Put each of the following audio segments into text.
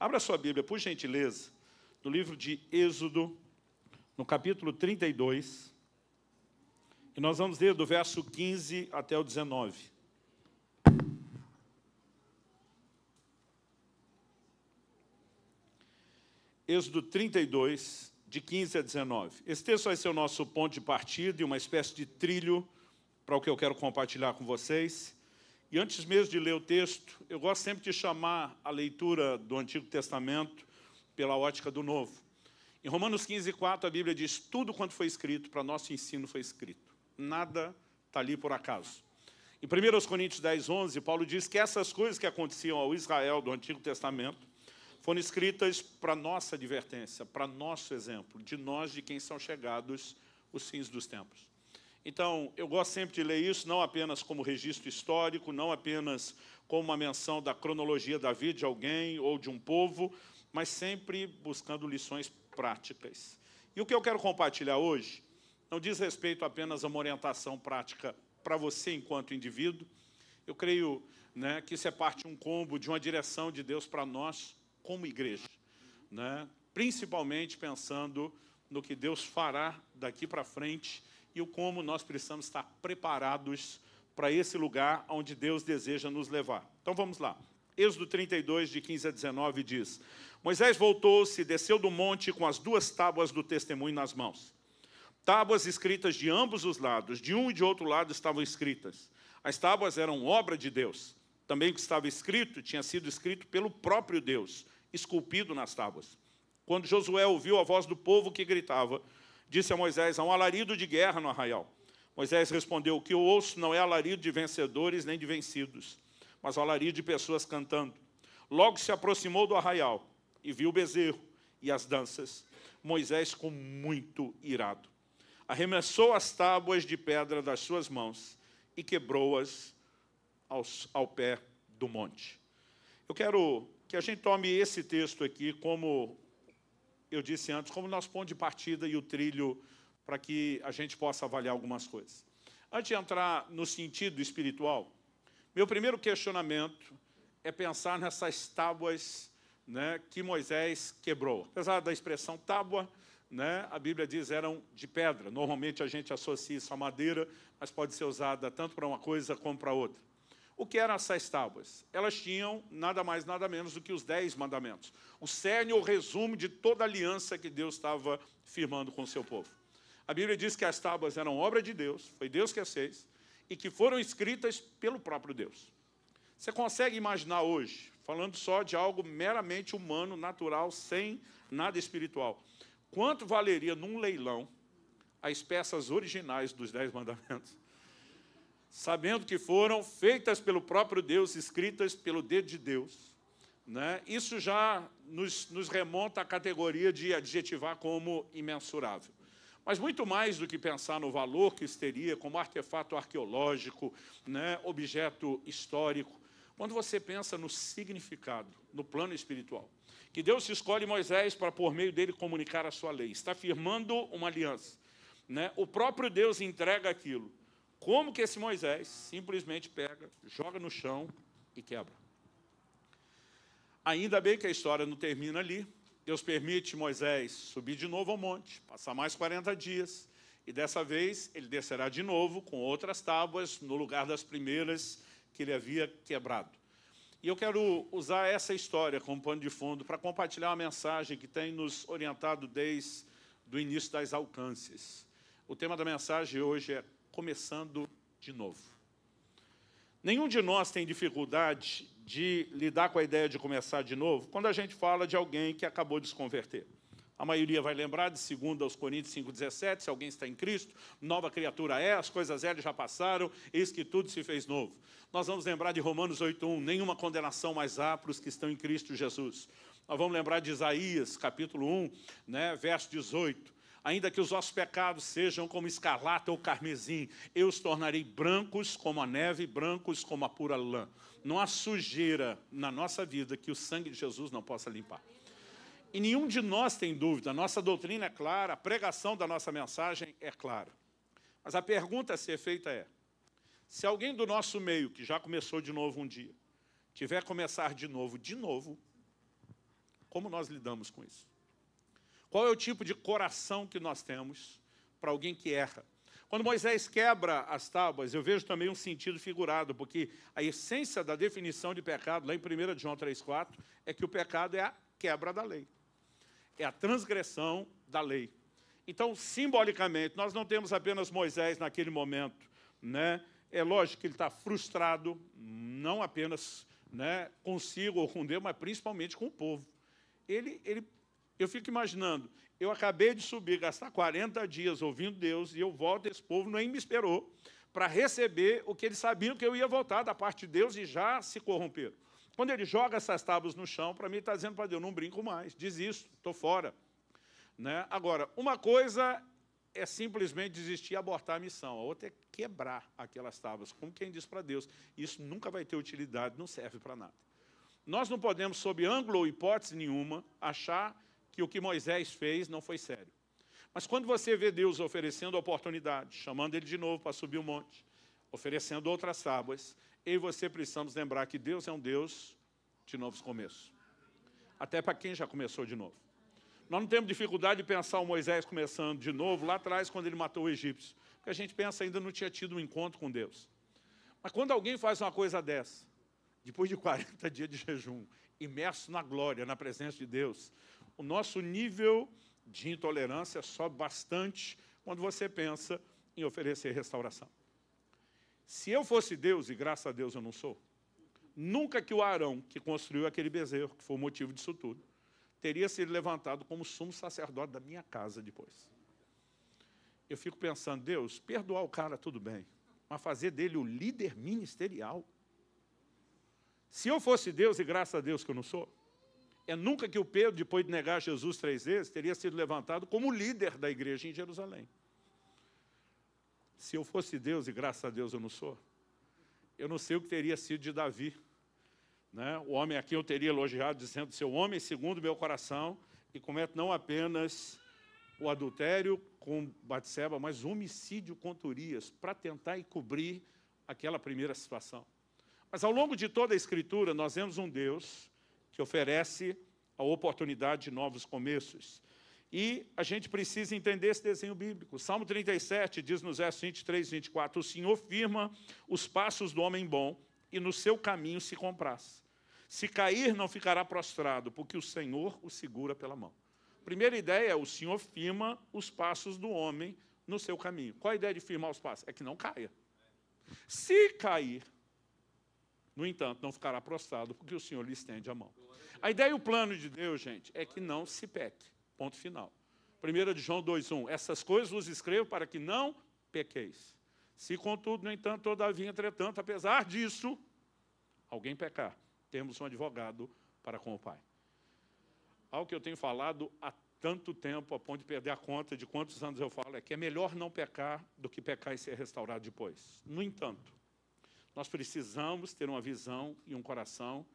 Abra sua Bíblia, por gentileza, no livro de Êxodo, no capítulo 32, e nós vamos ler do verso 15 até o 19. Êxodo 32, de 15 a 19. Esse texto vai ser o nosso ponto de partida e uma espécie de trilho para o que eu quero compartilhar com vocês. E antes mesmo de ler o texto, eu gosto sempre de chamar a leitura do Antigo Testamento pela ótica do Novo. Em Romanos 15, 4, a Bíblia diz: tudo quanto foi escrito para nosso ensino foi escrito. Nada está ali por acaso. Em 1 Coríntios 10, 11, Paulo diz que essas coisas que aconteciam ao Israel do Antigo Testamento foram escritas para nossa advertência, para nosso exemplo, de nós, de quem são chegados os fins dos tempos. Então, eu gosto sempre de ler isso, não apenas como registro histórico, não apenas como uma menção da cronologia da vida de alguém ou de um povo, mas sempre buscando lições práticas. E o que eu quero compartilhar hoje não diz respeito apenas a uma orientação prática para você enquanto indivíduo. Eu creio, que isso é parte de um combo, de uma direção de Deus para nós como igreja, principalmente pensando no que Deus fará daqui para frente e o como nós precisamos estar preparados para esse lugar onde Deus deseja nos levar. Então vamos lá. Êxodo 32, de 15 a 19, diz: Moisés voltou-se, desceu do monte com as 2 tábuas do testemunho nas mãos. Tábuas escritas de ambos os lados, de um e de outro lado estavam escritas. As tábuas eram obra de Deus. Também o que estava escrito tinha sido escrito pelo próprio Deus, esculpido nas tábuas. Quando Josué ouviu a voz do povo que gritava, disse a Moisés: há um alarido de guerra no arraial. Moisés respondeu: o que eu ouço não é alarido de vencedores nem de vencidos, mas alarido de pessoas cantando. Logo se aproximou do arraial e viu o bezerro e as danças. Moisés ficou muito irado. Arremessou as tábuas de pedra das suas mãos e quebrou-as ao pé do monte. Eu quero que a gente tome esse texto aqui como eu disse antes, como nosso ponto de partida e o trilho para que a gente possa avaliar algumas coisas. Antes de entrar no sentido espiritual, meu primeiro questionamento é pensar nessas tábuas que Moisés quebrou. Apesar da expressão tábua, a Bíblia diz eram de pedra. Normalmente a gente associa isso à madeira, mas pode ser usada tanto para uma coisa como para outra. O que eram essas tábuas? Elas tinham nada mais, nada menos do que os 10 mandamentos. O cerne, o resumo de toda a aliança que Deus estava firmando com o seu povo. A Bíblia diz que as tábuas eram obra de Deus, foi Deus que as fez, e que foram escritas pelo próprio Deus. Você consegue imaginar hoje, falando só de algo meramente humano, natural, sem nada espiritual, quanto valeria num leilão as peças originais dos 10 mandamentos? Sabendo que foram feitas pelo próprio Deus, escritas pelo dedo de Deus. Isso já nos remonta à categoria de adjetivar como imensurável. Mas muito mais do que pensar no valor que isso teria como artefato arqueológico, objeto histórico, quando você pensa no significado, no plano espiritual, que Deus escolhe Moisés para, por meio dele, comunicar a sua lei, está firmando uma aliança. O próprio Deus entrega aquilo. Como que esse Moisés simplesmente pega, joga no chão e quebra? Ainda bem que a história não termina ali. Deus permite Moisés subir de novo ao monte, passar mais 40 dias, e dessa vez ele descerá de novo com outras tábuas no lugar das primeiras que ele havia quebrado. E eu quero usar essa história como pano de fundo para compartilhar uma mensagem que tem nos orientado desde o início das alcances. O tema da mensagem hoje é começando de novo. Nenhum de nós tem dificuldade de lidar com a ideia de começar de novo quando a gente fala de alguém que acabou de se converter. A maioria vai lembrar de 2 Coríntios 5,17, se alguém está em Cristo, nova criatura é, as coisas velhas já passaram, eis que tudo se fez novo. Nós vamos lembrar de Romanos 8,1, nenhuma condenação mais há para os que estão em Cristo Jesus. Nós vamos lembrar de Isaías, capítulo 1, verso 18. Ainda que os vossos pecados sejam como escarlata ou carmesim, eu os tornarei brancos como a neve, brancos como a pura lã. Não há sujeira na nossa vida que o sangue de Jesus não possa limpar. E nenhum de nós tem dúvida, a nossa doutrina é clara, a pregação da nossa mensagem é clara. Mas a pergunta a ser feita é, se alguém do nosso meio, que já começou de novo um dia, tiver que começar de novo, Como nós lidamos com isso? Qual é o tipo de coração que nós temos para alguém que erra? Quando Moisés quebra as tábuas, eu vejo também um sentido figurado, porque a essência da definição de pecado, lá em 1 João 3,4, é que o pecado é a quebra da lei. É a transgressão da lei. Então, simbolicamente, nós não temos apenas Moisés naquele momento, né? É lógico que ele está frustrado, não apenas, né, consigo ou com Deus, mas principalmente com o povo. Eu fico imaginando, eu acabei de subir, gastar 40 dias ouvindo Deus, e eu volto, esse povo nem me esperou para receber o que eles sabiam que eu ia voltar da parte de Deus e já se corromperam. Quando ele joga essas tábuas no chão, para mim está dizendo para Deus, não brinco mais, desisto, estou fora. Né? Agora, uma coisa é simplesmente desistir e abortar a missão, a outra é quebrar aquelas tábuas, como quem diz para Deus, isso nunca vai ter utilidade, não serve para nada. Nós não podemos, sob ângulo ou hipótese nenhuma, achar que o que Moisés fez não foi sério. Mas quando você vê Deus oferecendo oportunidade, chamando ele de novo para subir o monte, oferecendo outras tábuas, eu e você precisamos lembrar que Deus é um Deus de novos começos. Até para quem já começou de novo. Nós não temos dificuldade de pensar o Moisés começando de novo, lá atrás, quando ele matou o egípcio. Porque a gente pensa ainda não tinha tido um encontro com Deus. Mas quando alguém faz uma coisa dessa, depois de 40 dias de jejum, imerso na glória, na presença de Deus, o nosso nível de intolerância sobe bastante quando você pensa em oferecer restauração. Se eu fosse Deus, e graças a Deus eu não sou, nunca que o Arão, que construiu aquele bezerro, que foi o motivo disso tudo, teria sido levantado como sumo sacerdote da minha casa depois. Eu fico pensando, Deus, perdoar o cara tudo bem, mas fazer dele o líder ministerial? Se eu fosse Deus, e graças a Deus que eu não sou, é nunca que o Pedro, depois de negar Jesus 3 vezes, teria sido levantado como líder da igreja em Jerusalém. Se eu fosse Deus, e graças a Deus eu não sou, eu não sei o que teria sido de Davi. Né? O homem aqui eu teria elogiado, dizendo, seu homem segundo meu coração, e comete não apenas o adultério com Batseba, mas o homicídio contra Urias, para tentar encobrir aquela primeira situação. Mas ao longo de toda a Escritura, nós vemos um Deus que oferece a oportunidade de novos começos. E a gente precisa entender esse desenho bíblico. O Salmo 37 diz nos versos 23 e 24, o Senhor firma os passos do homem bom e no seu caminho se compraz. Se cair, não ficará prostrado, porque o Senhor o segura pela mão. Primeira ideia é, o Senhor firma os passos do homem no seu caminho. Qual a ideia de firmar os passos? É que não caia. Se cair, no entanto, não ficará prostrado, porque o Senhor lhe estende a mão. A ideia e o plano de Deus, gente, é que não se peque. Ponto final. 1 João 2,1. Essas coisas vos escrevo para que não pequeis. Se, contudo, no entanto, todavia, entretanto, apesar disso, alguém pecar, temos um advogado para com o Pai. Algo que eu tenho falado há tanto tempo, a ponto de perder a conta de quantos anos eu falo, é que é melhor não pecar do que pecar e ser restaurado depois. No entanto, nós precisamos ter uma visão e um coração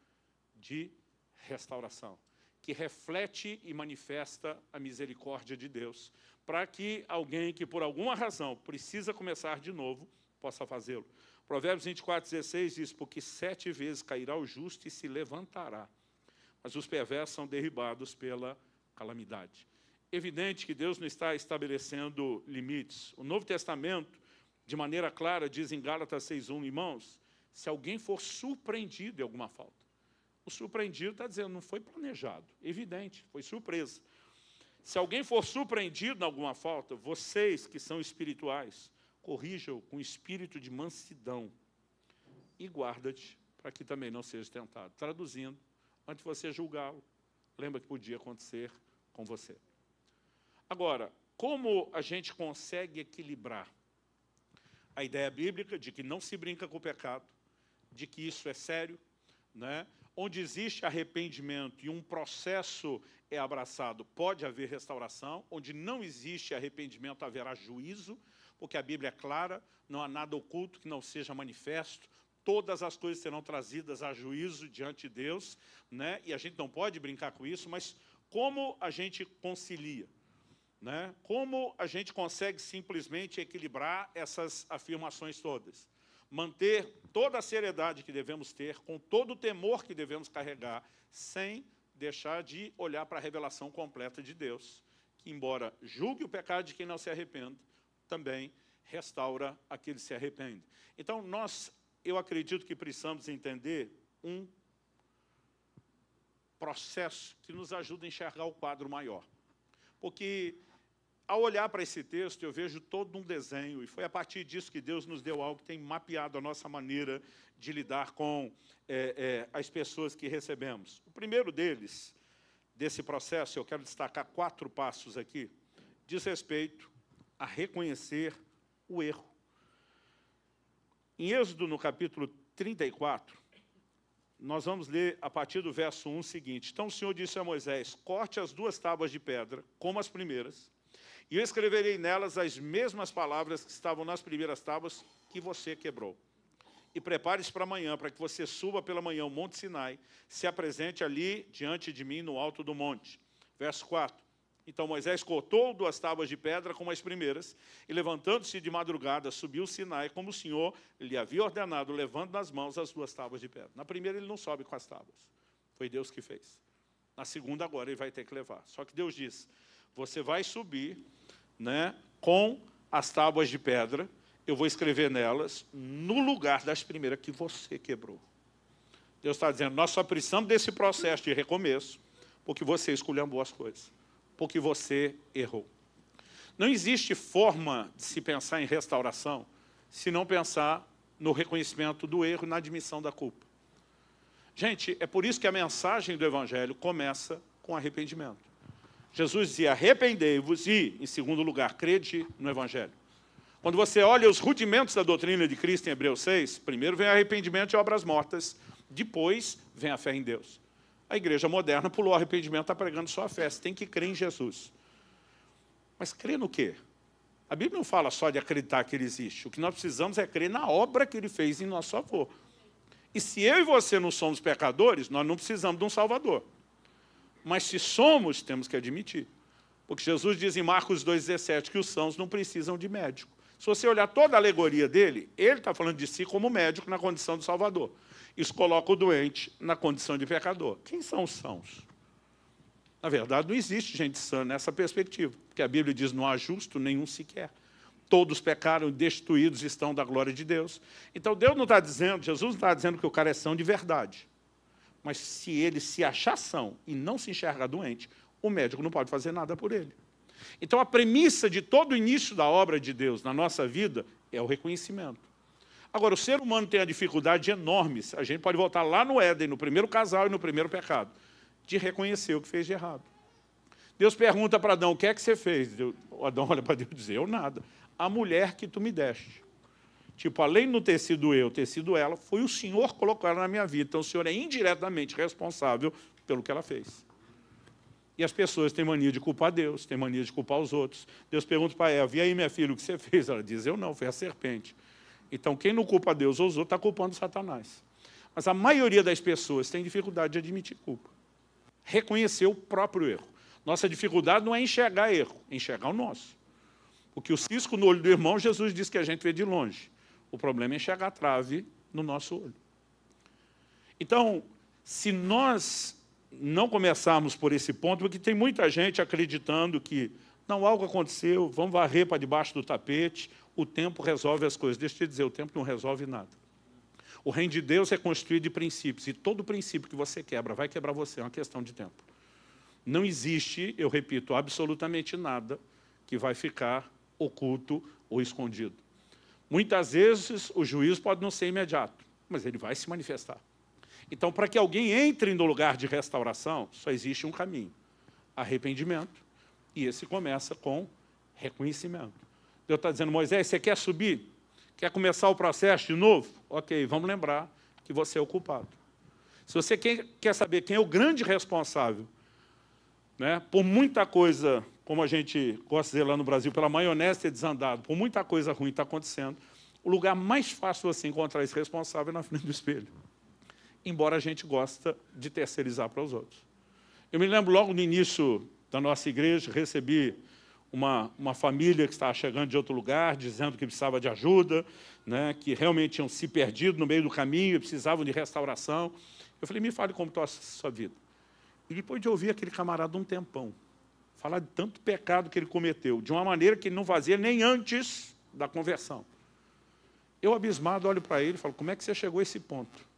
de restauração, que reflete e manifesta a misericórdia de Deus, para que alguém que, por alguma razão, precisa começar de novo, possa fazê-lo. Provérbios 24:16 diz, porque 7 vezes cairá o justo e se levantará, mas os perversos são derribados pela calamidade. Evidente que Deus não está estabelecendo limites. O Novo Testamento, de maneira clara, diz em Gálatas 6:1, irmãos, se alguém for surpreendido em alguma falta, o surpreendido está dizendo, não foi planejado, evidente, foi surpresa. Se alguém for surpreendido em alguma falta, vocês que são espirituais, corrijam com espírito de mansidão e guarda-te para que também não seja tentado. Traduzindo, antes de você julgá-lo, lembra que podia acontecer com você. Agora, como a gente consegue equilibrar a ideia bíblica de que não se brinca com o pecado, de que isso é sério, né? Onde existe arrependimento e um processo é abraçado, pode haver restauração. Onde não existe arrependimento, haverá juízo, porque a Bíblia é clara, não há nada oculto que não seja manifesto, todas as coisas serão trazidas a juízo diante de Deus, né? E a gente não pode brincar com isso, mas como a gente concilia? Né? Como a gente consegue simplesmente equilibrar essas afirmações todas? Manter toda a seriedade que devemos ter, com todo o temor que devemos carregar, sem deixar de olhar para a revelação completa de Deus, que, embora julgue o pecado de quem não se arrepende, também restaura aquele que se arrepende. Então, eu acredito que precisamos entender um processo que nos ajuda a enxergar o quadro maior. Porque, ao olhar para esse texto, eu vejo todo um desenho, e foi a partir disso que Deus nos deu algo que tem mapeado a nossa maneira de lidar com as pessoas que recebemos. O primeiro deles, desse processo, eu quero destacar 4 passos aqui, diz respeito a reconhecer o erro. Em Êxodo, no capítulo 34, nós vamos ler a partir do verso 1 o seguinte: então o Senhor disse a Moisés, corte as 2 tábuas de pedra, como as primeiras, e eu escreverei nelas as mesmas palavras que estavam nas primeiras tábuas que você quebrou. E prepare-se para amanhã, para que você suba pela manhã ao Monte Sinai, se apresente ali diante de mim no alto do monte. Verso 4. Então Moisés cortou 2 tábuas de pedra como as primeiras, e levantando-se de madrugada, subiu o Sinai, como o Senhor lhe havia ordenado, levando nas mãos as 2 tábuas de pedra. Na primeira ele não sobe com as tábuas, foi Deus que fez. Na segunda agora ele vai ter que levar. Só que Deus diz, você vai subir, né, com as tábuas de pedra, eu vou escrever nelas, no lugar das primeiras que você quebrou. Deus está dizendo, nós só precisamos desse processo de recomeço, porque você esculhambou as coisas, porque você errou. Não existe forma de se pensar em restauração se não pensar no reconhecimento do erro e na admissão da culpa. Gente, é por isso que a mensagem do Evangelho começa com arrependimento. Jesus dizia, arrependei-vos e, em segundo lugar, crede no Evangelho. Quando você olha os rudimentos da doutrina de Cristo em Hebreus 6, primeiro vem arrependimento e obras mortas, depois vem a fé em Deus. A igreja moderna pulou o arrependimento, está pregando só a fé, você tem que crer em Jesus. Mas crer no quê? A Bíblia não fala só de acreditar que Ele existe, o que nós precisamos é crer na obra que Ele fez em nosso favor. E se eu e você não somos pecadores, nós não precisamos de um Salvador. Mas se somos, temos que admitir. Porque Jesus diz em Marcos 2,17 que os sãos não precisam de médico. Se você olhar toda a alegoria dele, ele está falando de si como médico na condição de Salvador. Isso coloca o doente na condição de pecador. Quem são os sãos? Na verdade, não existe gente sã nessa perspectiva, porque a Bíblia diz, não há justo nenhum sequer. Todos pecaram e destituídos estão da glória de Deus. Então, Deus não está dizendo, Jesus não está dizendo que o cara é são de verdade. Mas se ele se achar são e não se enxergar doente, o médico não pode fazer nada por ele. Então, a premissa de todo o início da obra de Deus na nossa vida é o reconhecimento. Agora, o ser humano tem a dificuldade enorme, a gente pode voltar lá no Éden, no primeiro casal e no primeiro pecado, de reconhecer o que fez de errado. Deus pergunta para Adão, o que é que você fez? Adão olha para Deus e diz, eu nada. A mulher que tu me deste. Tipo, além de não ter sido eu, ter sido ela, foi o Senhor que colocou ela na minha vida. Então, o Senhor é indiretamente responsável pelo que ela fez. E as pessoas têm mania de culpar Deus, têm mania de culpar os outros. Deus pergunta para Eva, e aí, minha filha, o que você fez? Ela diz, eu não, foi a serpente. Então, quem não culpa Deus ou os outros, está culpando Satanás. Mas a maioria das pessoas tem dificuldade de admitir culpa. Reconhecer o próprio erro. Nossa dificuldade não é enxergar erro, é enxergar o nosso. Porque o cisco no olho do irmão, Jesus disse que a gente vê de longe. O problema é enxergar a trave no nosso olho. Então, se nós não começarmos por esse ponto, porque tem muita gente acreditando que não, algo aconteceu, vamos varrer para debaixo do tapete, o tempo resolve as coisas. Deixa eu te dizer, o tempo não resolve nada. O reino de Deus é construído de princípios, e todo princípio que você quebra vai quebrar você, é uma questão de tempo. Não existe, eu repito, absolutamente nada que vai ficar oculto ou escondido. Muitas vezes o juízo pode não ser imediato, mas ele vai se manifestar. Então, para que alguém entre no lugar de restauração, só existe um caminho, arrependimento, e esse começa com reconhecimento. Deus está dizendo, Moisés, você quer subir? Quer começar o processo de novo? Ok, vamos lembrar que você é o culpado. Se você quer saber quem é o grande responsável, né, por muita coisa, como a gente gosta de dizer lá no Brasil, pela maionese ter desandado, por muita coisa ruim está acontecendo, o lugar mais fácil de você encontrar esse responsável é na frente do espelho. Embora a gente gosta de terceirizar para os outros. Eu me lembro logo no início da nossa igreja, recebi uma família que estava chegando de outro lugar, dizendo que precisava de ajuda, né, que realmente tinham se perdido no meio do caminho e precisavam de restauração. Eu falei, me fale como está a sua vida. E depois de ouvir aquele camarada um tempão, falar de tanto pecado que ele cometeu, de uma maneira que ele não fazia nem antes da conversão. Eu, abismado, olho para ele e falo, como é que você chegou a esse ponto?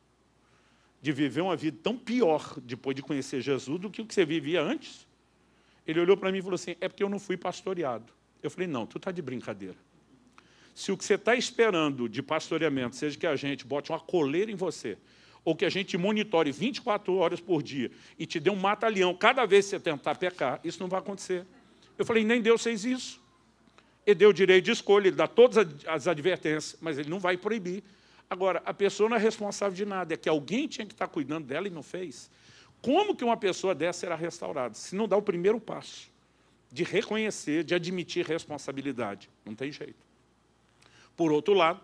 De viver uma vida tão pior depois de conhecer Jesus do que o que você vivia antes? Ele olhou para mim e falou assim, é porque eu não fui pastoreado. Eu falei, não, tu está de brincadeira. Se o que você está esperando de pastoreamento seja que a gente bote uma coleira em você, ou que a gente monitore 24 horas por dia e te dê um mata-leão cada vez que você tentar pecar, isso não vai acontecer. Eu falei, nem Deus fez isso. Ele deu o direito de escolha, ele dá todas as advertências, mas ele não vai proibir. Agora, a pessoa não é responsável de nada, é que alguém tinha que estar cuidando dela e não fez. Como que uma pessoa dessa será restaurada? Se não dá o primeiro passo de reconhecer, de admitir responsabilidade. Não tem jeito. Por outro lado,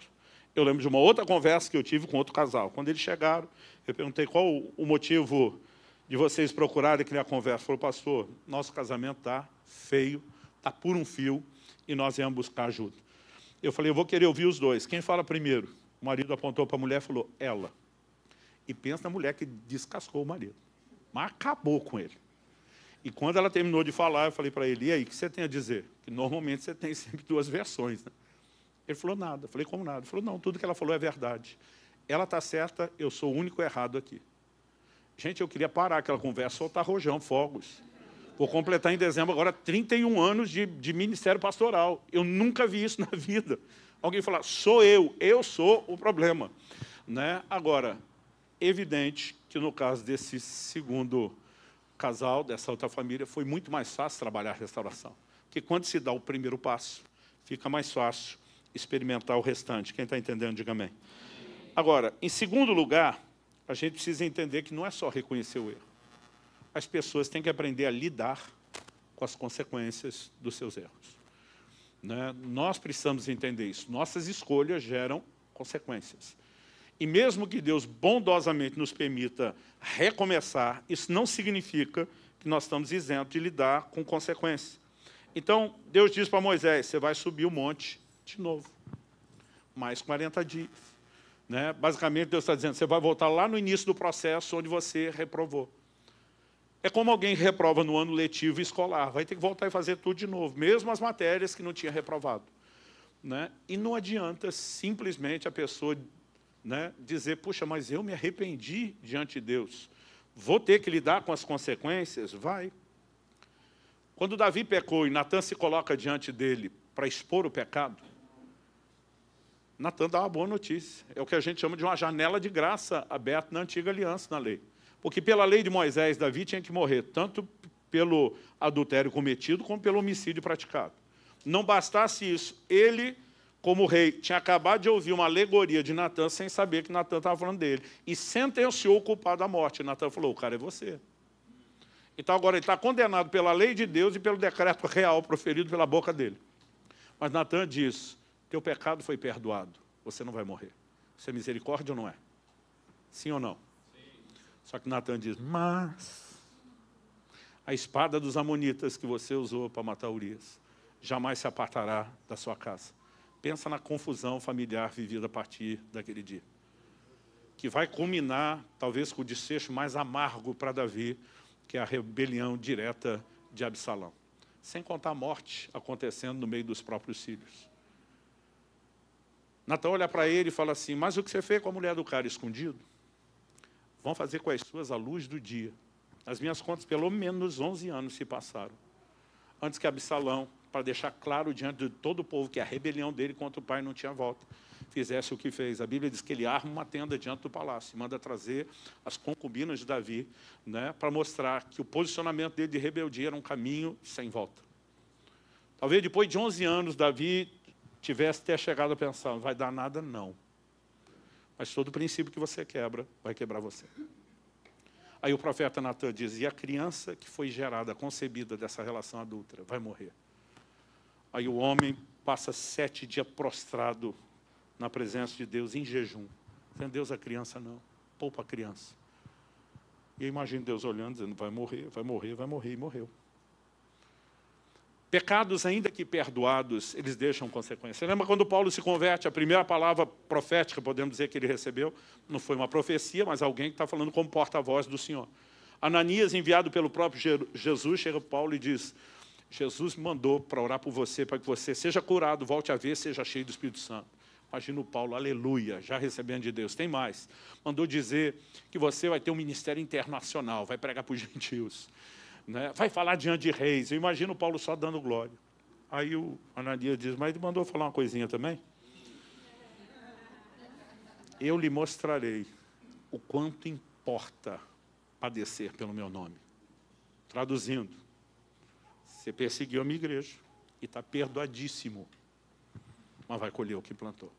eu lembro de uma outra conversa que eu tive com outro casal. Quando eles chegaram, eu perguntei qual o motivo de vocês procurarem criar conversa. Ele falou, pastor, nosso casamento está feio, está por um fio, e nós viemos buscar ajuda. Eu falei, eu vou querer ouvir os dois. Quem fala primeiro? O marido apontou para a mulher e falou, ela. E pensa na mulher que descascou o marido. Mas acabou com ele. E quando ela terminou de falar, eu falei para ele, e aí, o que você tem a dizer? Que normalmente você tem sempre duas versões, né? Ele falou, nada. Eu falei, como nada? Ele falou, não, tudo que ela falou é verdade. Ela está certa, eu sou o único errado aqui. Gente, eu queria parar aquela conversa, soltar rojão, fogos. Vou completar em dezembro agora 31 anos de ministério pastoral. Eu nunca vi isso na vida. Alguém falar, sou eu sou o problema. Né? Agora, evidente que no caso desse segundo casal, dessa outra família, foi muito mais fácil trabalhar a restauração. Porque quando se dá o primeiro passo, fica mais fácil experimentar o restante. Quem está entendendo, diga amém. Agora, em segundo lugar, a gente precisa entender que não é só reconhecer o erro. As pessoas têm que aprender a lidar com as consequências dos seus erros. Né? Nós precisamos entender isso. Nossas escolhas geram consequências. E mesmo que Deus bondosamente nos permita recomeçar, isso não significa que nós estamos isentos de lidar com consequências. Então, Deus diz para Moisés, você vai subir o monte de novo. Mais 40 dias. Né? Basicamente, Deus está dizendo, você vai voltar lá no início do processo onde você reprovou. É como alguém reprova no ano letivo escolar, vai ter que voltar e fazer tudo de novo, mesmo as matérias que não tinha reprovado. Né? E não adianta simplesmente a pessoa, né, dizer, puxa, mas eu me arrependi diante de Deus. Vou ter que lidar com as consequências? Vai. Quando Davi pecou e Natan se coloca diante dele para expor o pecado, Natan dá uma boa notícia. É o que a gente chama de uma janela de graça aberta na antiga aliança, na lei. Porque pela lei de Moisés, Davi tinha que morrer, tanto pelo adultério cometido, como pelo homicídio praticado. Não bastasse isso, ele, como rei, tinha acabado de ouvir uma alegoria de Natan, sem saber que Natan estava falando dele, e sentenciou o culpado à morte. Natan falou, o cara é você. Então agora ele está condenado pela lei de Deus e pelo decreto real proferido pela boca dele. Mas Natan diz, teu pecado foi perdoado, você não vai morrer. Isso é misericórdia ou não é? Sim ou não? Só que Natan diz, mas a espada dos amonitas que você usou para matar Urias jamais se apartará da sua casa. Pensa na confusão familiar vivida a partir daquele dia. Que vai culminar, talvez, com o desfecho mais amargo para Davi, que é a rebelião direta de Absalão. Sem contar a morte acontecendo no meio dos próprios filhos. Natan olha para ele e fala assim, mas o que você fez com a mulher do cara escondido? Vão fazer com as suas à luz do dia. As minhas contas, pelo menos 11 anos se passaram. Antes que Absalão, para deixar claro diante de todo o povo que a rebelião dele contra o pai não tinha volta, fizesse o que fez. A Bíblia diz que ele arma uma tenda diante do palácio, manda trazer as concubinas de Davi, né, para mostrar que o posicionamento dele de rebeldia era um caminho sem volta. Talvez depois de 11 anos, Davi tivesse até chegado a pensar, não vai dar nada, não. Mas todo princípio que você quebra, vai quebrar você. Aí o profeta Natan diz, e a criança que foi gerada, concebida dessa relação adúltera, vai morrer. Aí o homem passa 7 dias prostrado na presença de Deus, em jejum. Dizendo, Deus, a criança não, poupa a criança. E eu imagino Deus olhando, dizendo, vai morrer, vai morrer, vai morrer, e morreu. Pecados, ainda que perdoados, eles deixam consequências. Você lembra quando Paulo se converte, a primeira palavra profética, podemos dizer, que ele recebeu, não foi uma profecia, mas alguém que está falando como porta-voz do Senhor. Ananias, enviado pelo próprio Jesus, chega para Paulo e diz, Jesus me mandou para orar por você, para que você seja curado, volte a ver, seja cheio do Espírito Santo. Imagina o Paulo, aleluia, já recebendo de Deus. Tem mais, mandou dizer que você vai ter um ministério internacional, vai pregar para os gentios, né? Vai falar diante de reis. Eu imagino o Paulo só dando glória. Aí o Ananias diz, mas ele mandou falar uma coisinha também? Eu lhe mostrarei o quanto importa padecer pelo meu nome. Traduzindo, você perseguiu a minha igreja e está perdoadíssimo, mas vai colher o que plantou.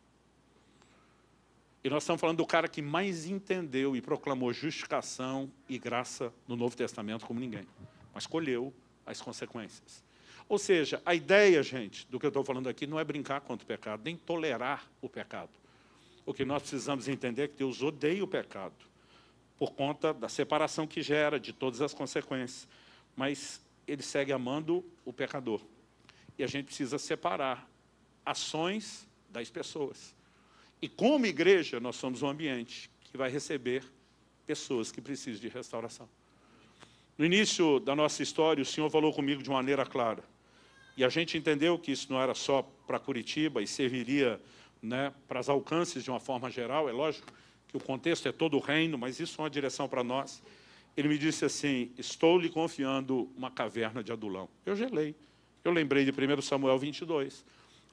E nós estamos falando do cara que mais entendeu e proclamou justificação e graça no Novo Testamento como ninguém, mas colheu as consequências. Ou seja, a ideia, gente, do que eu estou falando aqui não é brincar contra o pecado, nem tolerar o pecado. O que nós precisamos entender é que Deus odeia o pecado, por conta da separação que gera, de todas as consequências. Mas Ele segue amando o pecador. E a gente precisa separar ações das pessoas. E como igreja, nós somos um ambiente que vai receber pessoas que precisam de restauração. No início da nossa história, o Senhor falou comigo de maneira clara. E a gente entendeu que isso não era só para Curitiba e serviria, né, para os alcances de uma forma geral. É lógico que o contexto é todo o reino, mas isso é uma direção para nós. Ele me disse assim, estou lhe confiando uma caverna de Adulão. Eu gelei. Eu lembrei de 1 Samuel 22,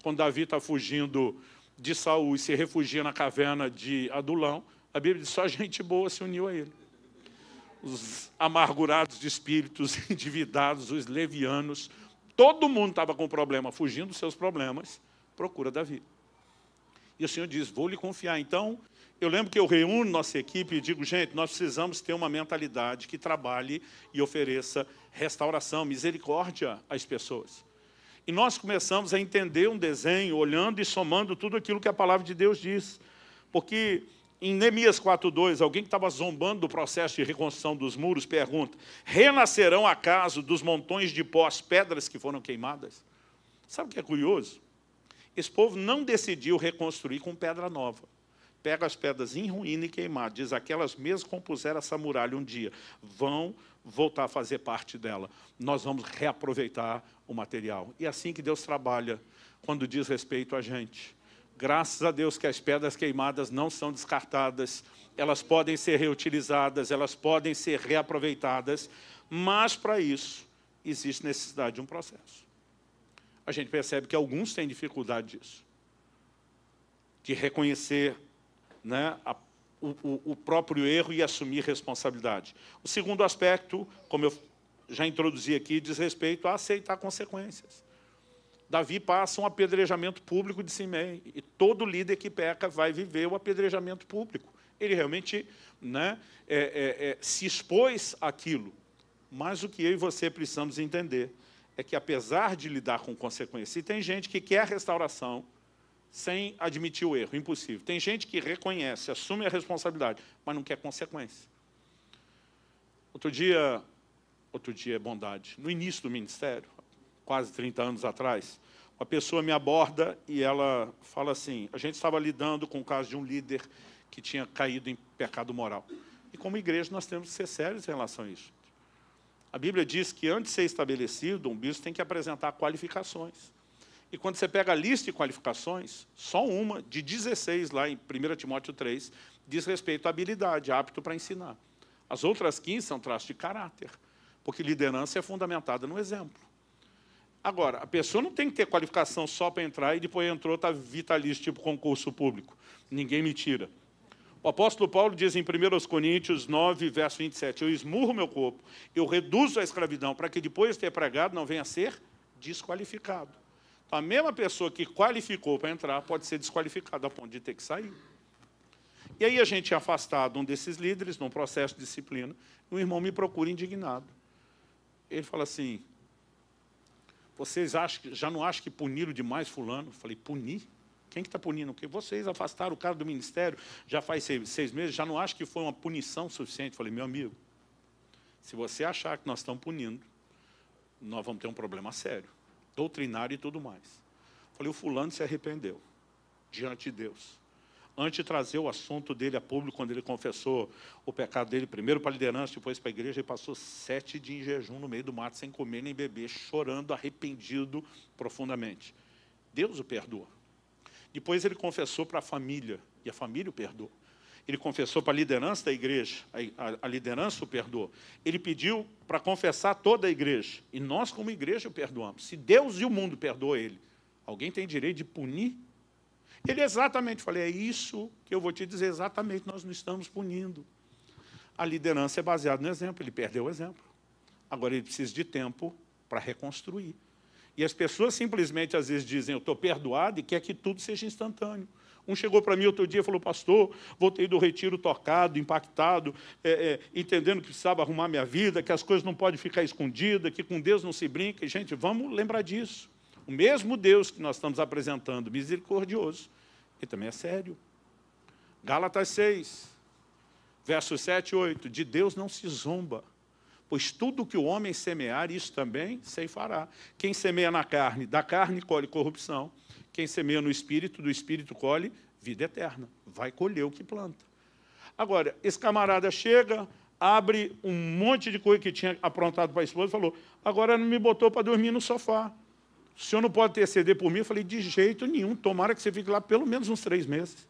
quando Davi está fugindo de Saul e se refugia na caverna de Adulão. A Bíblia diz, só gente boa se uniu a ele. Os amargurados de espíritos, endividados, os levianos, todo mundo estava com problema, fugindo dos seus problemas, procura Davi. E o Senhor diz, vou lhe confiar. Então, eu lembro que eu reúno nossa equipe e digo, gente, nós precisamos ter uma mentalidade que trabalhe e ofereça restauração, misericórdia às pessoas. E nós começamos a entender um desenho, olhando e somando tudo aquilo que a palavra de Deus diz. Porque em Neemias 4:2, alguém que estava zombando do processo de reconstrução dos muros, pergunta, renascerão acaso dos montões de pó as pedras que foram queimadas? Sabe o que é curioso? Esse povo não decidiu reconstruir com pedra nova. Pega as pedras em ruína e queimadas. Diz, aquelas mesmas compuseram essa muralha um dia. Vão voltar a fazer parte dela. Nós vamos reaproveitar o material. E é assim que Deus trabalha quando diz respeito a gente. Graças a Deus que as pedras queimadas não são descartadas. Elas podem ser reutilizadas, elas podem ser reaproveitadas. Mas, para isso, existe necessidade de um processo. A gente percebe que alguns têm dificuldade disso. De reconhecer, né, o próprio erro e assumir responsabilidade. O segundo aspecto, como eu já introduzi aqui, diz respeito a aceitar consequências. Davi passa um apedrejamento público de Simei, e todo líder que peca vai viver o apedrejamento público. Ele realmente, né, se expôs àquilo. Mas o que eu e você precisamos entender é que, apesar de lidar com consequências, e tem gente que quer restauração sem admitir o erro, impossível. Tem gente que reconhece, assume a responsabilidade, mas não quer consequência. Outro dia é bondade. No início do ministério, quase 30 anos atrás, uma pessoa me aborda e ela fala assim, a gente estava lidando com o caso de um líder que tinha caído em pecado moral. E como igreja nós temos que ser sérios em relação a isso. A Bíblia diz que antes de ser estabelecido, um bispo tem que apresentar qualificações. E quando você pega a lista de qualificações, só uma, de 16 lá em 1 Timóteo 3, diz respeito à habilidade, apto para ensinar. As outras 15 são traços de caráter, porque liderança é fundamentada no exemplo. Agora, a pessoa não tem que ter qualificação só para entrar e depois entrou, está vitalício, tipo concurso público. Ninguém me tira. O apóstolo Paulo diz em 1 Coríntios 9, verso 27, eu esmurro meu corpo, eu reduzo a escravidão, para que depois de ter pregado não venha a ser desqualificado. Então, a mesma pessoa que qualificou para entrar pode ser desqualificada a ponto de ter que sair. E aí a gente é afastado um desses líderes, num processo de disciplina, e um irmão me procura indignado. Ele fala assim, vocês já não acham que puniram demais fulano? Eu falei, punir? Quem que está punindo? Porque vocês afastaram o cara do ministério já faz 6 meses, já não acham que foi uma punição suficiente? Eu falei, meu amigo, se você achar que nós estamos punindo, nós vamos ter um problema sério, doutrinário e tudo mais. Eu falei, o fulano se arrependeu diante de Deus. antes de trazer o assunto dele a público, quando ele confessou o pecado dele, primeiro para a liderança, depois para a igreja, ele passou 7 dias em jejum no meio do mato, sem comer nem beber, chorando, arrependido profundamente. Deus o perdoou. Depois ele confessou para a família, e a família o perdoou. Ele confessou para a liderança da igreja, a liderança o perdoou. Ele pediu para confessar toda a igreja, e nós como igreja o perdoamos. Se Deus e o mundo perdoam ele, alguém tem direito de punir? Ele exatamente, falei, é isso que eu vou te dizer, exatamente, nós não estamos punindo. A liderança é baseada no exemplo, ele perdeu o exemplo. Agora ele precisa de tempo para reconstruir. E as pessoas simplesmente, às vezes, dizem, eu estou perdoado e quer que tudo seja instantâneo. Um chegou para mim outro dia e falou, pastor, voltei do retiro tocado, impactado, entendendo que precisava arrumar minha vida, que as coisas não podem ficar escondidas, que com Deus não se brinca. E, gente, vamos lembrar disso. O mesmo Deus que nós estamos apresentando, misericordioso, ele também é sério. Gálatas 6, versos 7 e 8. De Deus não se zomba, pois tudo que o homem semear, isso também ceifará. Quem semeia na carne, da carne colhe corrupção. Quem semeia no Espírito, do Espírito colhe vida eterna. Vai colher o que planta. Agora, esse camarada chega, abre um monte de coisa que tinha aprontado para a esposa e falou, agora não me botou para dormir no sofá. O senhor não pode interceder por mim? Eu falei, de jeito nenhum, tomara que você fique lá pelo menos uns 3 meses.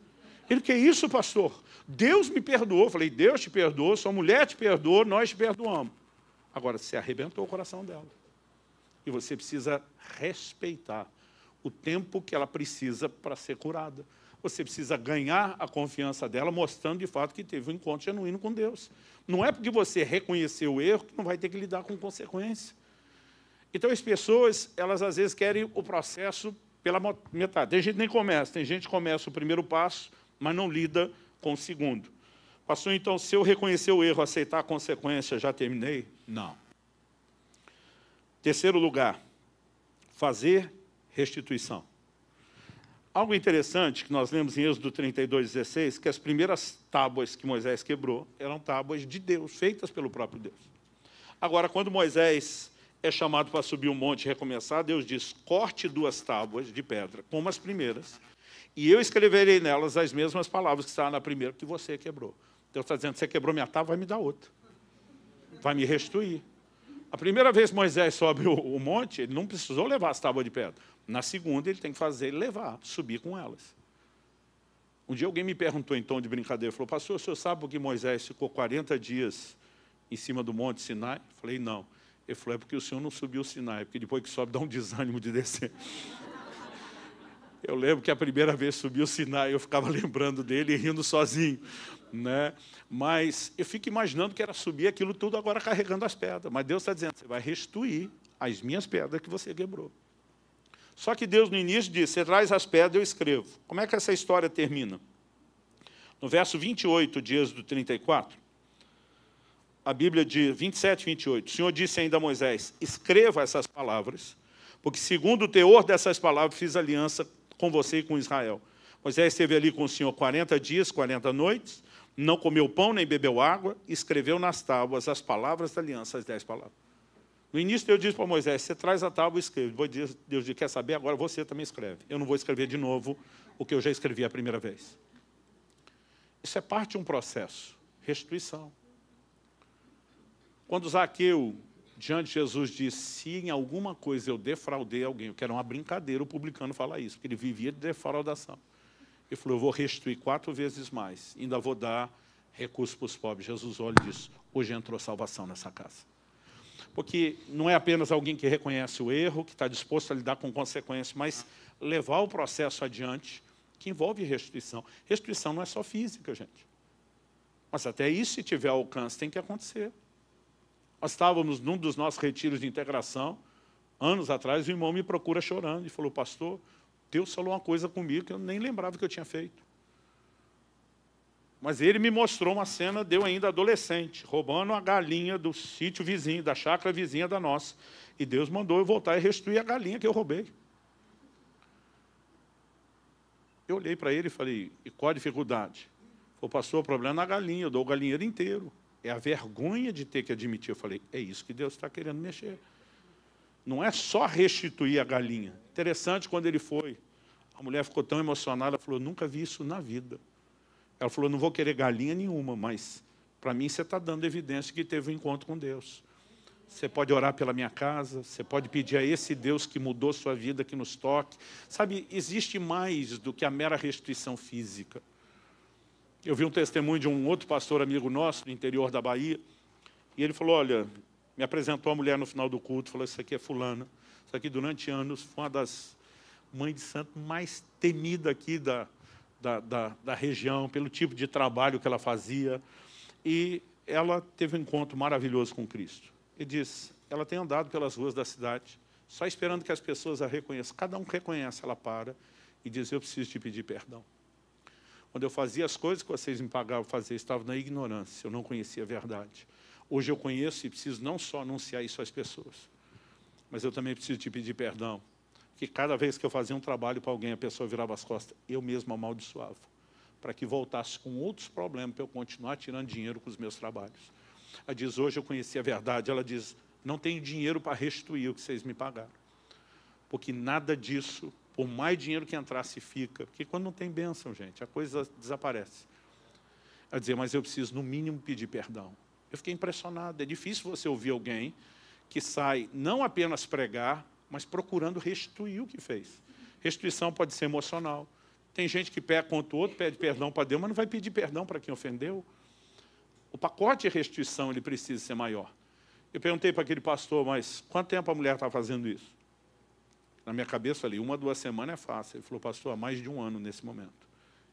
Ele, que isso, pastor? Deus me perdoou. Eu falei, Deus te perdoou, sua mulher te perdoou, nós te perdoamos. Agora, você arrebentou o coração dela. E você precisa respeitar o tempo que ela precisa para ser curada. Você precisa ganhar a confiança dela, mostrando de fato que teve um encontro genuíno com Deus. Não é porque você reconheceu o erro que não vai ter que lidar com consequência. Então, as pessoas, elas às vezes querem o processo pela metade. Tem gente que nem começa, tem gente que começa o primeiro passo, mas não lida com o segundo. Pastor, então, se eu reconhecer o erro, aceitar a consequência, já terminei? Não. Terceiro lugar, fazer restituição. Algo interessante que nós lemos em Êxodo 32:16, que as primeiras tábuas que Moisés quebrou eram tábuas de Deus, feitas pelo próprio Deus. Agora, quando Moisés é chamado para subir um monte e recomeçar, Deus diz, corte 2 tábuas de pedra, como as primeiras, e eu escreverei nelas as mesmas palavras que estavam na primeira que você quebrou. Deus está dizendo, você quebrou minha tábua, vai me dar outra. Vai me restituir. A primeira vez que Moisés sobe o monte, ele não precisou levar as tábuas de pedra. Na segunda, ele tem que fazer levar, subir com elas. Um dia alguém me perguntou em tom de brincadeira, falou, pastor, o senhor sabe por que Moisés ficou 40 dias em cima do monte Sinai? Eu falei, não. Ele falou, é porque o senhor não subiu o Sinai, porque depois que sobe dá um desânimo de descer. Eu lembro que a primeira vez que subi o Sinai, eu ficava lembrando dele e rindo sozinho, né? Mas eu fico imaginando que era subir aquilo tudo agora carregando as pedras. Mas Deus está dizendo, você vai restituir as minhas pedras que você quebrou. Só que Deus no início disse, você traz as pedras, eu escrevo. Como é que essa história termina? No verso 28 de Êxodo 34, a Bíblia diz, 27 e 28, o Senhor disse ainda a Moisés, escreva essas palavras, porque segundo o teor dessas palavras fiz aliança com você e com Israel. Moisés esteve ali com o Senhor 40 dias, 40 noites, não comeu pão nem bebeu água, escreveu nas tábuas as palavras da aliança, as 10 palavras. No início Deus disse para Moisés, você traz a tábua e escreve. Depois Deus disse, quer saber? Agora você também escreve. Eu não vou escrever de novo o que eu já escrevi a primeira vez. Isso é parte de um processo, restituição. Quando Zaqueu, diante de Jesus, disse, se em alguma coisa eu defraudei alguém, eu quero uma brincadeira o publicano falar isso, porque ele vivia de defraudação. Ele falou, eu vou restituir 4 vezes mais, ainda vou dar recursos para os pobres. Jesus olha e diz, hoje entrou salvação nessa casa. Porque não é apenas alguém que reconhece o erro, que está disposto a lidar com consequências, mas levar o processo adiante, que envolve restituição. Restituição não é só física, gente. Mas até isso, se tiver alcance, tem que acontecer. Nós estávamos num dos nossos retiros de integração, anos atrás, e o irmão me procura chorando e falou, pastor, Deus falou uma coisa comigo que eu nem lembrava que eu tinha feito. Mas ele me mostrou uma cena, deu ainda adolescente, roubando a galinha do sítio vizinho, da chácara vizinha da nossa. E Deus mandou eu voltar e restituir a galinha que eu roubei. Eu olhei para ele e falei, e qual a dificuldade? Ele falou, pastor, o problema é na galinha, eu dou o galinheiro inteiro. É a vergonha de ter que admitir. Eu falei, é isso que Deus está querendo mexer. Não é só restituir a galinha. Interessante, quando ele foi, a mulher ficou tão emocionada, ela falou, nunca vi isso na vida. Ela falou, não vou querer galinha nenhuma, mas para mim você está dando evidência de que teve um encontro com Deus. Você pode orar pela minha casa, você pode pedir a esse Deus que mudou sua vida, que nos toque. Sabe, existe mais do que a mera restituição física. Eu vi um testemunho de um outro pastor amigo nosso, do interior da Bahia, e ele falou, olha, me apresentou a mulher no final do culto, falou, isso aqui é fulana. Isso aqui durante anos foi uma das mães de santo mais temida aqui da região, pelo tipo de trabalho que ela fazia. E ela teve um encontro maravilhoso com Cristo. Ele disse, ela tem andado pelas ruas da cidade, só esperando que as pessoas a reconheçam. Cada um reconhece, ela para e diz, eu preciso te pedir perdão. Quando eu fazia as coisas que vocês me pagavam fazer, eu estava na ignorância, eu não conhecia a verdade. Hoje eu conheço e preciso não só anunciar isso às pessoas, mas eu também preciso te pedir perdão. Porque cada vez que eu fazia um trabalho para alguém, a pessoa virava as costas, eu mesmo amaldiçoava, para que voltasse com outros problemas, para eu continuar tirando dinheiro com os meus trabalhos. Ela diz, hoje eu conheci a verdade. Ela diz, não tenho dinheiro para restituir o que vocês me pagaram. Porque nada disso, por mais dinheiro que entrasse, fica. Porque quando não tem bênção, gente, a coisa desaparece. Ela dizia, mas eu preciso, no mínimo, pedir perdão. Eu fiquei impressionado. É difícil você ouvir alguém que sai não apenas pregar, mas procurando restituir o que fez. Restituição pode ser emocional. Tem gente que peca contra o outro, pede perdão para Deus, mas não vai pedir perdão para quem ofendeu. O pacote de restituição ele precisa ser maior. Eu perguntei para aquele pastor, mas quanto tempo a mulher está fazendo isso? Na minha cabeça ali, 1 a 2 semanas é fácil. Ele falou, pastor, há mais de 1 ano nesse momento.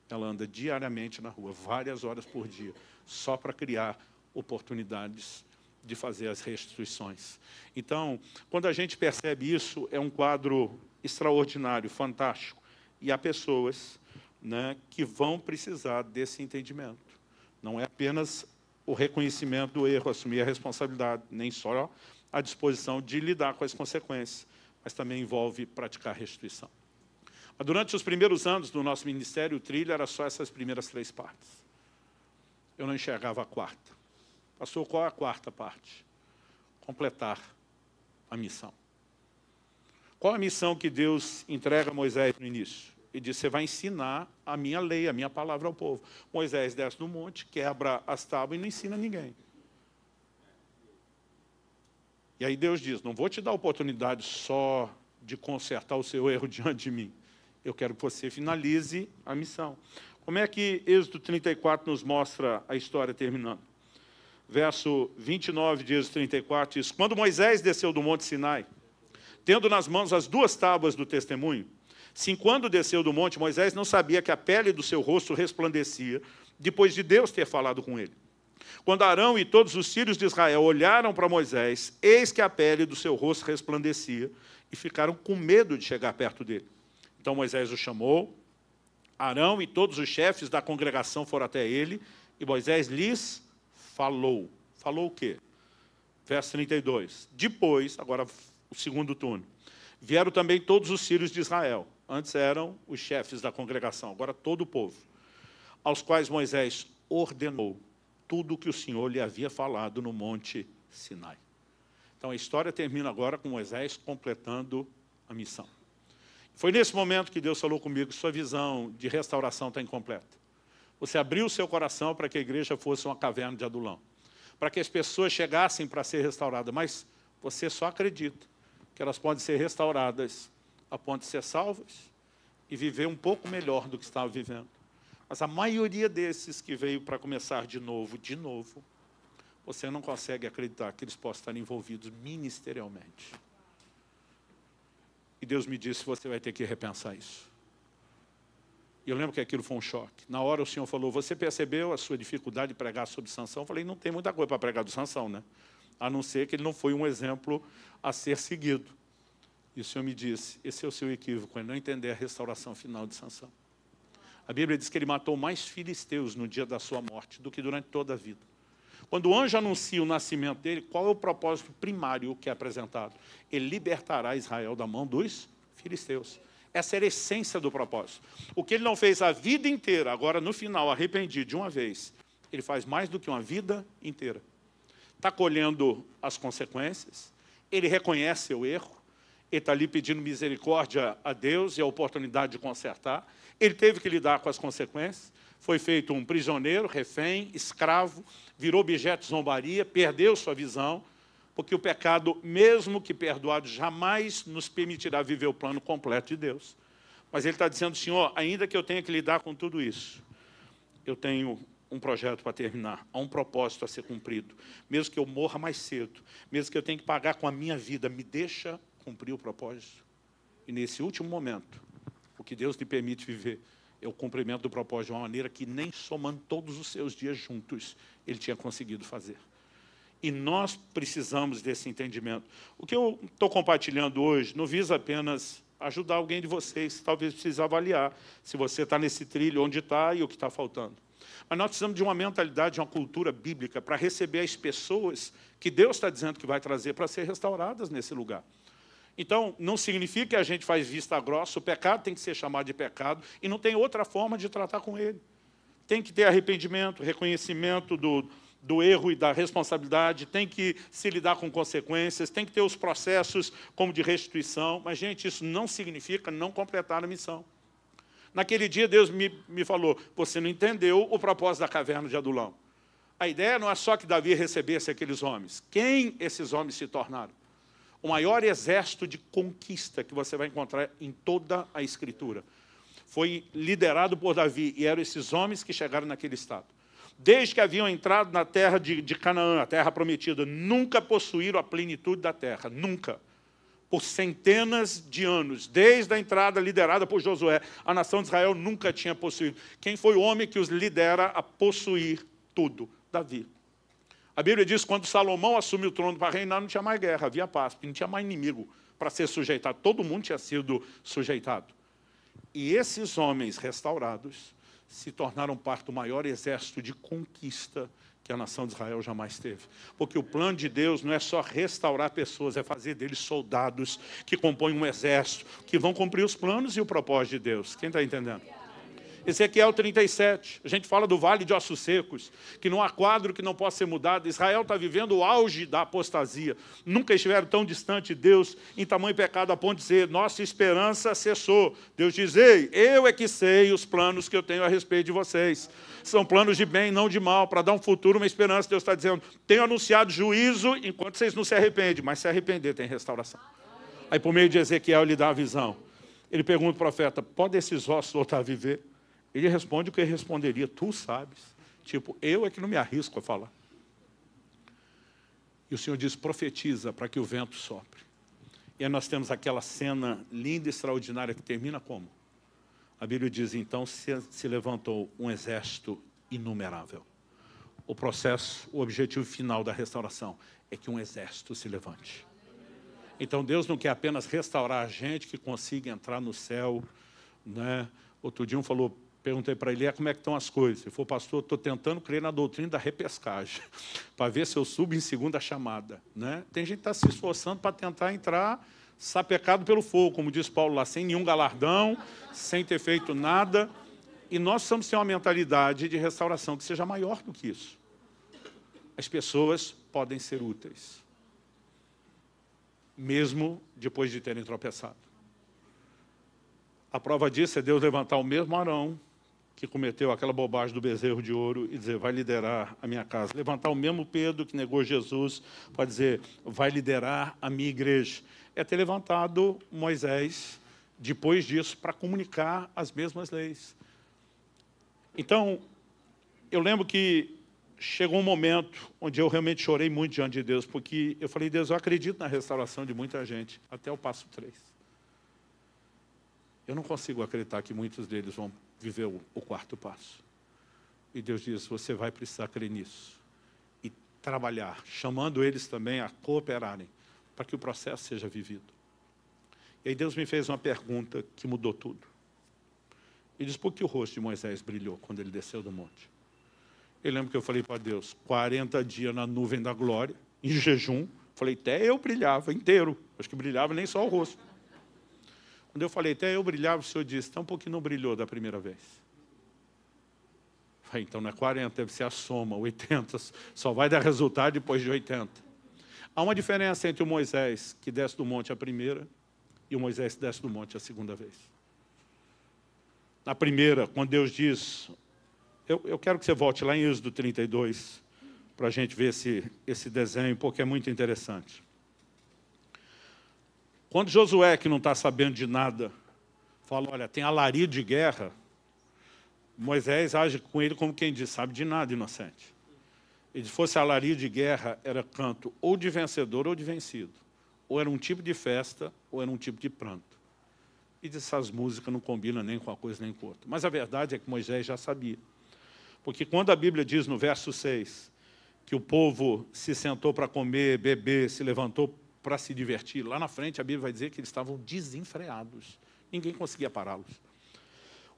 Ela anda diariamente na rua, várias horas por dia, só para criar oportunidades de fazer as restituições. Então, quando a gente percebe isso, é um quadro extraordinário, fantástico. E há pessoas, né, que vão precisar desse entendimento. Não é apenas o reconhecimento do erro, assumir a responsabilidade, nem só a disposição de lidar com as consequências, mas também envolve praticar restituição. Mas durante os primeiros anos do nosso ministério, o trilho era só essas primeiras 3 partes. Eu não enxergava a quarta. Pastor, qual é a quarta parte? Completar a missão. Qual a missão que Deus entrega a Moisés no início? Ele diz, você vai ensinar a minha lei, a minha palavra ao povo. Moisés desce do monte, quebra as tábuas e não ensina ninguém. E aí Deus diz, não vou te dar a oportunidade só de consertar o seu erro diante de mim. Eu quero que você finalize a missão. Como é que Êxodo 34 nos mostra a história terminando? Verso 29 de Êxodo 34 diz, quando Moisés desceu do monte Sinai, tendo nas mãos as 2 tábuas do testemunho, sim, quando desceu do monte, Moisés não sabia que a pele do seu rosto resplandecia, depois de Deus ter falado com ele. Quando Arão e todos os filhos de Israel olharam para Moisés, eis que a pele do seu rosto resplandecia, e ficaram com medo de chegar perto dele. Então Moisés o chamou, Arão e todos os chefes da congregação foram até ele, e Moisés lhes falou. Falou o quê? Verso 32. Depois, agora o segundo turno, vieram também todos os filhos de Israel. Antes eram os chefes da congregação, agora todo o povo, aos quais Moisés ordenou tudo o que o Senhor lhe havia falado no monte Sinai. Então a história termina agora com Moisés completando a missão. Foi nesse momento que Deus falou comigo, sua visão de restauração está incompleta. Você abriu o seu coração para que a igreja fosse uma caverna de Adulão, para que as pessoas chegassem para ser restauradas, mas você só acredita que elas podem ser restauradas a ponto de ser salvas e viver um pouco melhor do que estava vivendo. Mas a maioria desses que veio para começar de novo, você não consegue acreditar que eles possam estar envolvidos ministerialmente. E Deus me disse, você vai ter que repensar isso. E eu lembro que aquilo foi um choque. Na hora o Senhor falou, você percebeu a sua dificuldade de pregar sobre Sansão? Eu falei, não tem muita coisa para pregar do Sansão, né? A não ser que ele não foi um exemplo a ser seguido. E o Senhor me disse, esse é o seu equívoco, é não entender a restauração final de Sansão. A Bíblia diz que ele matou mais filisteus no dia da sua morte do que durante toda a vida. Quando o anjo anuncia o nascimento dele, qual é o propósito primário que é apresentado? Ele libertará Israel da mão dos filisteus. Essa era a essência do propósito. O que ele não fez a vida inteira, agora no final, arrependido de uma vez, ele faz mais do que uma vida inteira. Está colhendo as consequências, ele reconhece seu erro, ele está ali pedindo misericórdia a Deus e a oportunidade de consertar, ele teve que lidar com as consequências, foi feito um prisioneiro, refém, escravo, virou objeto de zombaria, perdeu sua visão, porque o pecado, mesmo que perdoado, jamais nos permitirá viver o plano completo de Deus. Mas ele está dizendo, Senhor, ainda que eu tenha que lidar com tudo isso, eu tenho um projeto para terminar, há um propósito a ser cumprido. Mesmo que eu morra mais cedo, mesmo que eu tenha que pagar com a minha vida, me deixa cumprir o propósito. E nesse último momento, o que Deus lhe permite viver é o cumprimento do propósito de uma maneira que nem somando todos os seus dias juntos, ele tinha conseguido fazer. E nós precisamos desse entendimento. O que eu estou compartilhando hoje não visa apenas ajudar alguém de vocês, talvez precise avaliar se você está nesse trilho, onde está e o que está faltando. Mas nós precisamos de uma mentalidade, de uma cultura bíblica para receber as pessoas que Deus está dizendo que vai trazer para ser restauradas nesse lugar. Então, não significa que a gente faz vista grossa, o pecado tem que ser chamado de pecado e não tem outra forma de tratar com ele. Tem que ter arrependimento, reconhecimento do erro e da responsabilidade, tem que se lidar com consequências, tem que ter os processos como de restituição, mas, gente, isso não significa não completar a missão. Naquele dia, Deus me falou, você não entendeu o propósito da caverna de Adulão. A ideia não é só que Davi recebesse aqueles homens. Quem esses homens se tornaram? O maior exército de conquista que você vai encontrar em toda a Escritura. Foi liderado por Davi, e eram esses homens que chegaram naquele estado. Desde que haviam entrado na terra de Canaã, a terra prometida, nunca possuíram a plenitude da terra, nunca. Por centenas de anos, desde a entrada liderada por Josué, a nação de Israel nunca tinha possuído. Quem foi o homem que os lidera a possuir tudo? Davi. A Bíblia diz que quando Salomão assumiu o trono para reinar, não tinha mais guerra, havia paz, porque não tinha mais inimigo para ser sujeitado. Todo mundo tinha sido sujeitado. E esses homens restaurados se tornaram parte do maior exército de conquista que a nação de Israel jamais teve. Porque o plano de Deus não é só restaurar pessoas, é fazer deles soldados que compõem um exército, que vão cumprir os planos e o propósito de Deus. Quem está entendendo? Ezequiel 37, a gente fala do vale de ossos secos, que não há quadro que não possa ser mudado. Israel está vivendo o auge da apostasia. Nunca estiveram tão distante de Deus, em tamanho pecado, a ponto de dizer, nossa esperança cessou. Deus diz, ei, eu é que sei os planos que eu tenho a respeito de vocês. São planos de bem, não de mal, para dar um futuro, uma esperança. Deus está dizendo, tenho anunciado juízo enquanto vocês não se arrependem, mas se arrepender tem restauração. Aí por meio de Ezequiel ele dá a visão. Ele pergunta ao profeta, podem esses ossos voltar a viver? Ele responde o que ele responderia, tu sabes. Tipo, eu é que não me arrisco a falar. E o Senhor diz, profetiza para que o vento sopre. E aí nós temos aquela cena linda e extraordinária que termina como? A Bíblia diz, então se levantou um exército inumerável. O processo, o objetivo final da restauração é que um exército se levante. Então Deus não quer apenas restaurar a gente que consiga entrar no céu, né? Outro dia perguntei para ele, como é que estão as coisas? Ele falou, pastor, estou tentando crer na doutrina da repescagem, para ver se eu subo em segunda chamada. Né? Tem gente que está se esforçando para tentar entrar sapecado pelo fogo, como diz Paulo lá, sem nenhum galardão, sem ter feito nada. E nós precisamos ter uma mentalidade de restauração que seja maior do que isso. As pessoas podem ser úteis, mesmo depois de terem tropeçado. A prova disso é Deus levantar o mesmo Arão que cometeu aquela bobagem do bezerro de ouro e dizer, vai liderar a minha casa. Levantar o mesmo Pedro que negou Jesus para dizer, vai liderar a minha igreja. É ter levantado Moisés, depois disso, para comunicar as mesmas leis. Então, eu lembro que chegou um momento onde eu realmente chorei muito diante de Deus, porque eu falei, Deus, eu acredito na restauração de muita gente, até o passo 3. Eu não consigo acreditar que muitos deles vão viver o quarto passo. E Deus diz, você vai precisar crer nisso. E trabalhar, chamando eles também a cooperarem, para que o processo seja vivido. E aí Deus me fez uma pergunta que mudou tudo. Ele diz, por que o rosto de Moisés brilhou quando ele desceu do monte? Eu lembro que eu falei para Deus, 40 dias na nuvem da glória, em jejum. Falei, até eu brilhava inteiro. Acho que brilhava nem só o rosto. Quando eu falei, até eu brilhava, o Senhor disse, então por que não brilhou da primeira vez? Falei, então não é 40, deve ser a soma, 80. Só vai dar resultado depois de 80. Há uma diferença entre o Moisés que desce do monte a primeira e o Moisés que desce do monte a segunda vez. Na primeira, quando Deus diz, Eu quero que você volte lá em Êxodo 32, para a gente ver esse desenho, porque é muito interessante. Quando Josué, que não está sabendo de nada, fala, olha, tem alarido de guerra, Moisés age com ele como quem diz, sabe de nada, inocente. E se fosse alarido de guerra, era canto ou de vencedor ou de vencido. Ou era um tipo de festa, ou era um tipo de pranto. E essas músicas não combinam nem com uma coisa nem com outra. Mas a verdade é que Moisés já sabia. Porque quando a Bíblia diz no verso 6, que o povo se sentou para comer, beber, se levantou para se divertir, lá na frente a Bíblia vai dizer que eles estavam desenfreados. Ninguém conseguia pará-los.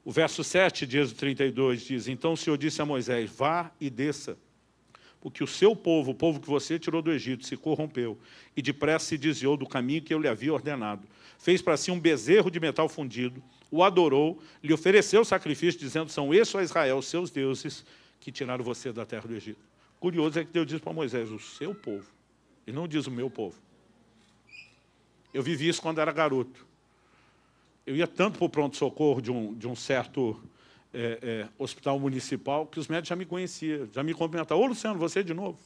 O verso 7 de Êxodo 32 diz, então o Senhor disse a Moisés, vá e desça, porque o seu povo, o povo que você tirou do Egito, se corrompeu e depressa se desviou do caminho que eu lhe havia ordenado. Fez para si um bezerro de metal fundido, o adorou, lhe ofereceu o sacrifício, dizendo, são esses, ó Israel, os seus deuses, que tiraram você da terra do Egito. Curioso é que Deus diz para Moisés, o seu povo, e não diz o meu povo. Eu vivi isso quando era garoto. Eu ia tanto para o pronto-socorro de um certo hospital municipal, que os médicos já me conheciam, já me cumprimentavam. Ô, Luciano, você de novo?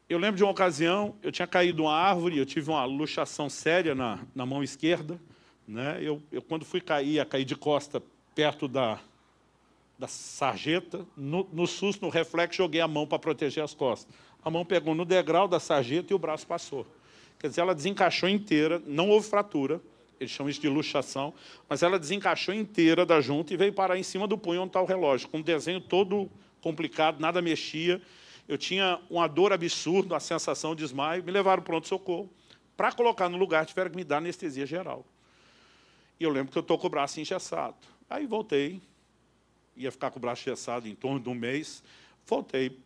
Eu lembro de uma ocasião, eu tinha caído de uma árvore, eu tive uma luxação séria na mão esquerda. Né? Eu quando fui cair, caí de costa perto da sarjeta, no susto, no reflexo, joguei a mão para proteger as costas. A mão pegou no degrau da sarjeta e o braço passou. Quer dizer, ela desencaixou inteira, não houve fratura, eles chamam isso de luxação, mas ela desencaixou inteira da junta e veio parar em cima do punho onde está o relógio, com um desenho todo complicado, nada mexia. Eu tinha uma dor absurda, uma sensação de desmaio, me levaram para o pronto-socorro. Para colocar no lugar, tiveram que me dar anestesia geral. E eu lembro que eu estou com o braço engessado. Aí voltei, ia ficar com o braço engessado em torno de um mês, voltei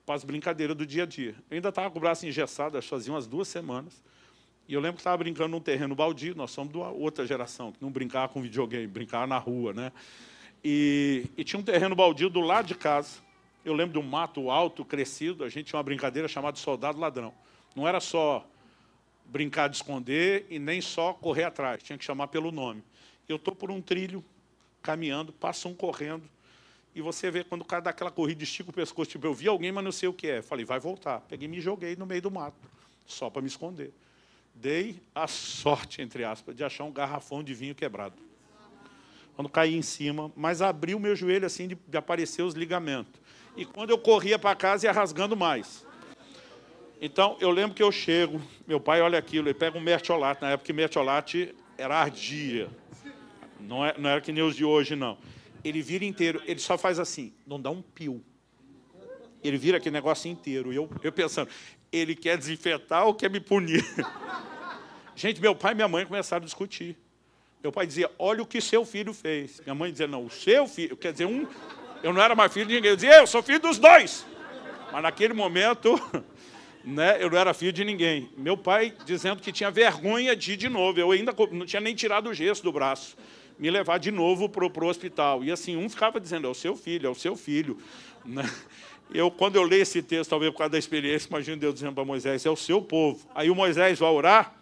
para as brincadeiras do dia a dia. Eu ainda estava com o braço engessado, acho que fazia umas 2 semanas, e eu lembro que estava brincando num terreno baldio, nós somos de uma outra geração, que não brincava com videogame, brincava na rua, né? E tinha um terreno baldio do lado de casa. Eu lembro de um mato alto, crescido, a gente tinha uma brincadeira chamada soldado ladrão. Não era só brincar de esconder e nem só correr atrás, tinha que chamar pelo nome. Eu estou por um trilho, caminhando, passa um correndo, e você vê quando o cara dá aquela corrida, estica o pescoço, tipo, eu vi alguém, mas não sei o que é. Falei, vai voltar. Peguei e me joguei no meio do mato, só para me esconder. Dei a sorte, entre aspas, de achar um garrafão de vinho quebrado. Quando caí em cima, mas abri o meu joelho assim de aparecer os ligamentos. E quando eu corria para casa, ia rasgando mais. Então, eu lembro que eu chego, meu pai olha aquilo, ele pega um mertiolate, na época que mertiolate era ardia. Não era que nem os de hoje, não. Ele vira inteiro, ele só faz assim, não dá um pio. Ele vira aquele negócio inteiro. E eu pensando, ele quer desinfetar ou quer me punir? Gente, meu pai e minha mãe começaram a discutir. Meu pai dizia, olha o que seu filho fez. Minha mãe dizia, não, o seu filho, quer dizer, eu não era mais filho de ninguém. Eu dizia, eu sou filho dos dois. Mas naquele momento, né, eu não era filho de ninguém. Meu pai dizendo que tinha vergonha de ir de novo. Eu ainda não tinha nem tirado o gesso do braço. Me levar de novo para o hospital. E assim, um ficava dizendo, é o seu filho, é o seu filho. Né? Quando eu leio esse texto, talvez por causa da experiência, imagino Deus dizendo para Moisés, é o seu povo. Aí o Moisés vai orar,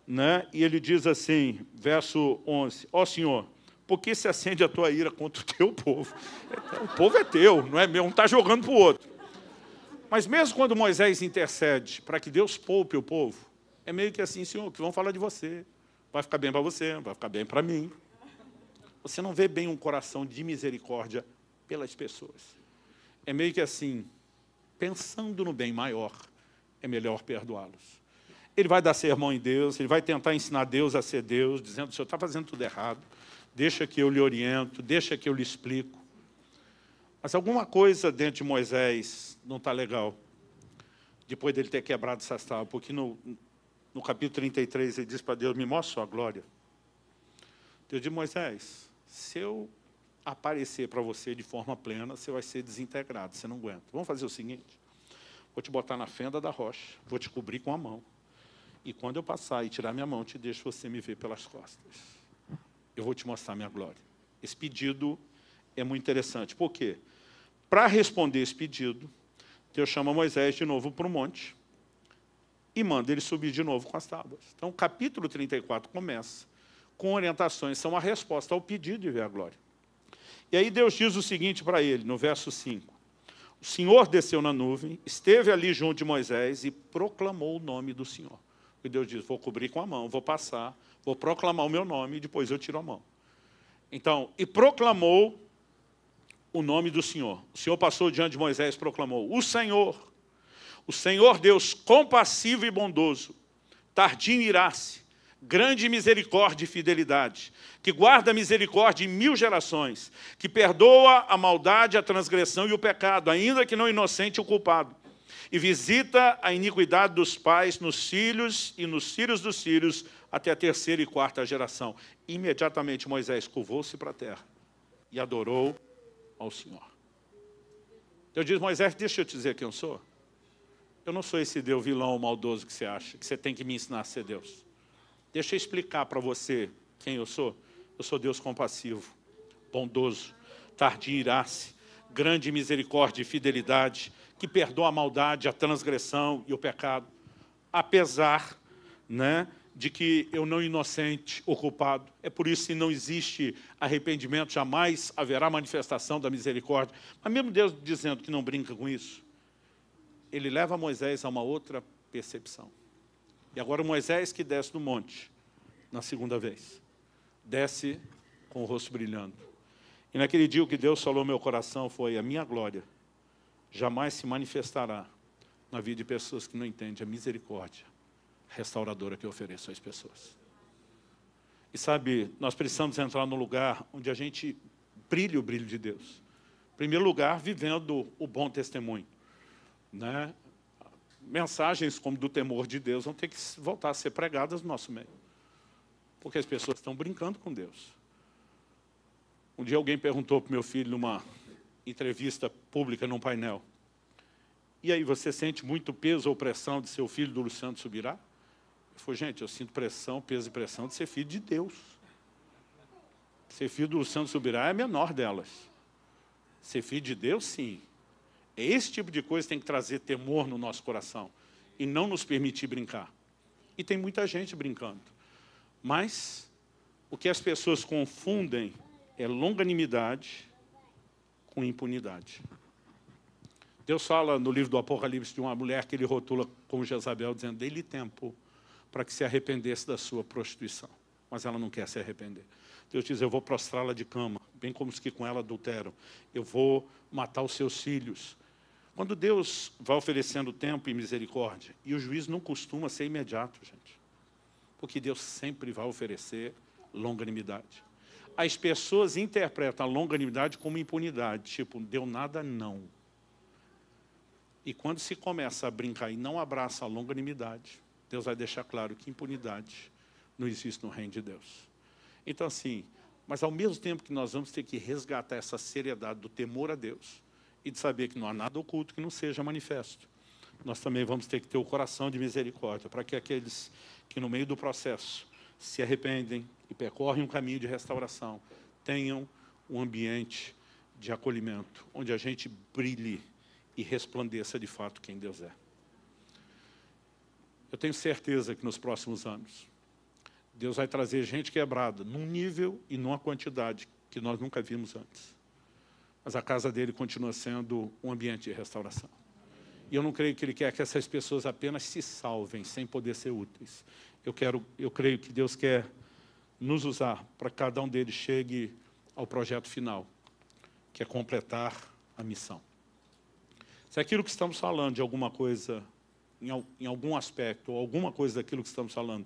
né? E ele diz assim, verso 11, ó Senhor, por que se acende a tua ira contra o teu povo? O povo é teu, não é meu, não está jogando para o outro. Mas mesmo quando Moisés intercede para que Deus poupe o povo, é meio que assim, Senhor, que vão falar de você. Vai ficar bem para você, vai ficar bem para mim. Você não vê bem um coração de misericórdia pelas pessoas. É meio que assim, pensando no bem maior, é melhor perdoá-los. Ele vai dar sermão em Deus, ele vai tentar ensinar Deus a ser Deus, dizendo, o senhor está fazendo tudo errado, deixa que eu lhe oriento, deixa que eu lhe explico. Mas alguma coisa dentro de Moisés não está legal, depois dele ter quebrado essas tábuas, porque no capítulo 33 ele diz para Deus, me mostra sua glória. Deus diz, Moisés, se eu aparecer para você de forma plena, você vai ser desintegrado, você não aguenta. Vamos fazer o seguinte, vou te botar na fenda da rocha, vou te cobrir com a mão. E quando eu passar e tirar minha mão, te deixo você me ver pelas costas. Eu vou te mostrar minha glória. Esse pedido é muito interessante. Por quê? Para responder esse pedido, Deus chama Moisés de novo para o monte e manda ele subir de novo com as tábuas. Então, o capítulo 34 começa com orientações, são a resposta ao pedido de ver a glória. E aí Deus diz o seguinte para ele, no verso 5. O Senhor desceu na nuvem, esteve ali junto de Moisés e proclamou o nome do Senhor. E Deus diz, vou cobrir com a mão, vou passar, vou proclamar o meu nome e depois eu tiro a mão. Então, e proclamou o nome do Senhor. O Senhor passou diante de Moisés e proclamou, o Senhor Deus compassivo e bondoso, tardio em irar-se, grande misericórdia e fidelidade, que guarda a misericórdia em 1000 gerações, que perdoa a maldade, a transgressão e o pecado, ainda que não inocente o culpado, e visita a iniquidade dos pais nos filhos e nos filhos dos filhos, até a 3ª e 4ª geração. Imediatamente Moisés curvou-se para a terra e adorou ao Senhor. Deus diz, Moisés, deixa eu te dizer quem eu sou. Eu não sou esse Deus vilão maldoso que você acha, que você tem que me ensinar a ser Deus. Deixa eu explicar para você quem eu sou. Eu sou Deus compassivo, bondoso, tardio em irar-se, grande misericórdia e fidelidade, que perdoa a maldade, a transgressão e o pecado, apesar, né, de que eu não inocente o culpado. É por isso que não existe arrependimento, jamais haverá manifestação da misericórdia. Mas mesmo Deus dizendo que não brinca com isso, ele leva Moisés a uma outra percepção. E agora Moisés que desce do monte, na segunda vez, desce com o rosto brilhando. E naquele dia o que Deus falou no meu coração foi, a minha glória jamais se manifestará na vida de pessoas que não entendem a misericórdia restauradora que eu ofereço às pessoas. E sabe, nós precisamos entrar num lugar onde a gente brilhe o brilho de Deus. Em primeiro lugar, vivendo o bom testemunho, né? Mensagens como do temor de Deus vão ter que voltar a ser pregadas no nosso meio. Porque as pessoas estão brincando com Deus. Um dia alguém perguntou para o meu filho numa entrevista pública num painel, e aí, você sente muito peso ou pressão de ser o filho do Luciano Subirá? Eu falei, gente, eu sinto pressão, peso e pressão de ser filho de Deus. Ser filho do Luciano Subirá é a menor delas. Ser filho de Deus, sim. É esse tipo de coisa que tem que trazer temor no nosso coração e não nos permitir brincar. E tem muita gente brincando. Mas o que as pessoas confundem é longanimidade com impunidade. Deus fala no livro do Apocalipse de uma mulher que ele rotula como Jezabel, dizendo, dê-lhe tempo para que se arrependesse da sua prostituição. Mas ela não quer se arrepender. Deus diz, eu vou prostrá-la de cama, bem como os que com ela adulteram. Eu vou matar os seus filhos. Quando Deus vai oferecendo tempo e misericórdia, e o juízo não costuma ser imediato, gente. Porque Deus sempre vai oferecer longanimidade. As pessoas interpretam a longanimidade como impunidade, tipo, deu nada, não. E quando se começa a brincar e não abraça a longanimidade, Deus vai deixar claro que impunidade não existe no reino de Deus. Então, assim, mas ao mesmo tempo que nós vamos ter que resgatar essa seriedade do temor a Deus e de saber que não há nada oculto que não seja manifesto, nós também vamos ter que ter o coração de misericórdia para que aqueles que no meio do processo se arrependem e percorrem um caminho de restauração tenham um ambiente de acolhimento, onde a gente brilhe e resplandeça de fato quem Deus é. Eu tenho certeza que nos próximos anos, Deus vai trazer gente quebrada, num nível e numa quantidade que nós nunca vimos antes. Mas a casa dele continua sendo um ambiente de restauração. E eu não creio que ele quer que essas pessoas apenas se salvem, sem poder ser úteis. Eu creio que Deus quer nos usar para que cada um deles chegue ao projeto final, que é completar a missão. Se aquilo que estamos falando de alguma coisa, em algum aspecto, ou alguma coisa daquilo que estamos falando,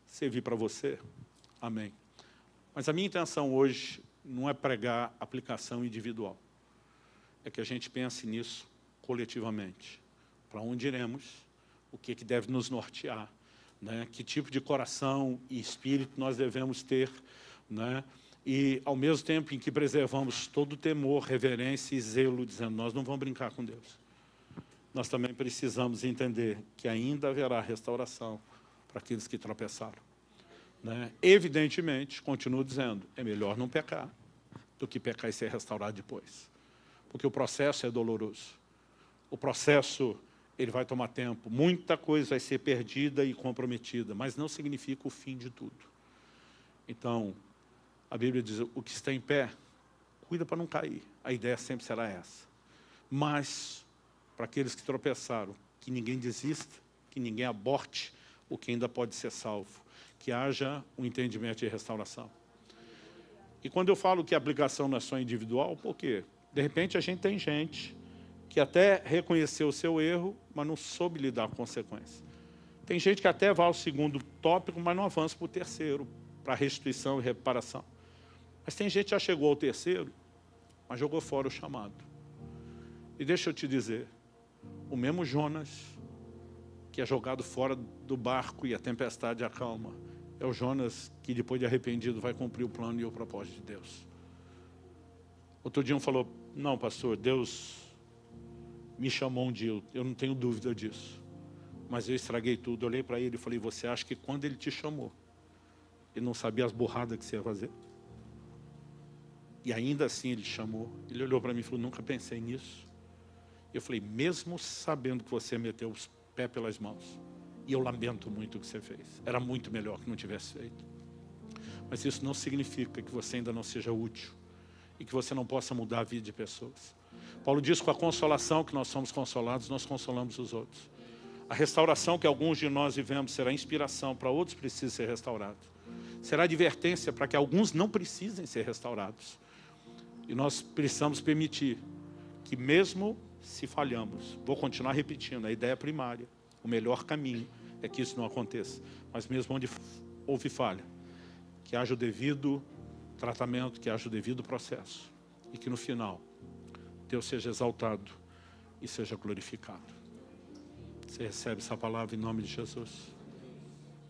servir para você, amém. Mas a minha intenção hoje não é pregar aplicação individual. É que a gente pense nisso coletivamente. Para onde iremos, o que deve nos nortear, né? Que tipo de coração e espírito nós devemos ter, né? E, ao mesmo tempo em que preservamos todo o temor, reverência e zelo, dizendo, nós não vamos brincar com Deus. Nós também precisamos entender que ainda haverá restauração para aqueles que tropeçaram. Né? Evidentemente, continuo dizendo, é melhor não pecar do que pecar e ser restaurado depois. Porque o processo é doloroso. O processo, ele vai tomar tempo. Muita coisa vai ser perdida e comprometida, mas não significa o fim de tudo. Então, a Bíblia diz, o que está em pé, cuida para não cair. A ideia sempre será essa. Mas, para aqueles que tropeçaram, que ninguém desista, que ninguém aborte o que ainda pode ser salvo. Que haja um entendimento de restauração. E quando eu falo que a aplicação não é só individual, por quê? De repente a gente tem gente que até reconheceu o seu erro, mas não soube lidar com a consequência. Tem gente que até vai ao segundo tópico, mas não avança para o terceiro, para restituição e reparação. Mas tem gente que já chegou ao terceiro, mas jogou fora o chamado. E deixa eu te dizer, o mesmo Jonas, que é jogado fora do barco e a tempestade acalma, é o Jonas que, depois de arrependido, vai cumprir o plano e o propósito de Deus. Outro dia um falou, não, pastor, Deus me chamou um dia, eu não tenho dúvida disso. Mas eu estraguei tudo. Eu olhei para ele e falei, você acha que quando ele te chamou, ele não sabia as burradas que você ia fazer? E ainda assim ele te chamou. Ele olhou para mim e falou, nunca pensei nisso. Eu falei, mesmo sabendo que você meteu os pés pelas mãos, e eu lamento muito o que você fez. Era muito melhor que não tivesse feito. Mas isso não significa que você ainda não seja útil e que você não possa mudar a vida de pessoas. Paulo diz que com a consolação que nós somos consolados, nós consolamos os outros. A restauração que alguns de nós vivemos será inspiração para outros que precisam ser restaurados. Será advertência para que alguns não precisem ser restaurados. E nós precisamos permitir que mesmo se falhamos, vou continuar repetindo, a ideia primária, o melhor caminho é que isso não aconteça. Mas mesmo onde houve falha, que haja o devido tratamento, que haja o devido processo. E que no final, Deus seja exaltado e seja glorificado. Você recebe essa palavra em nome de Jesus?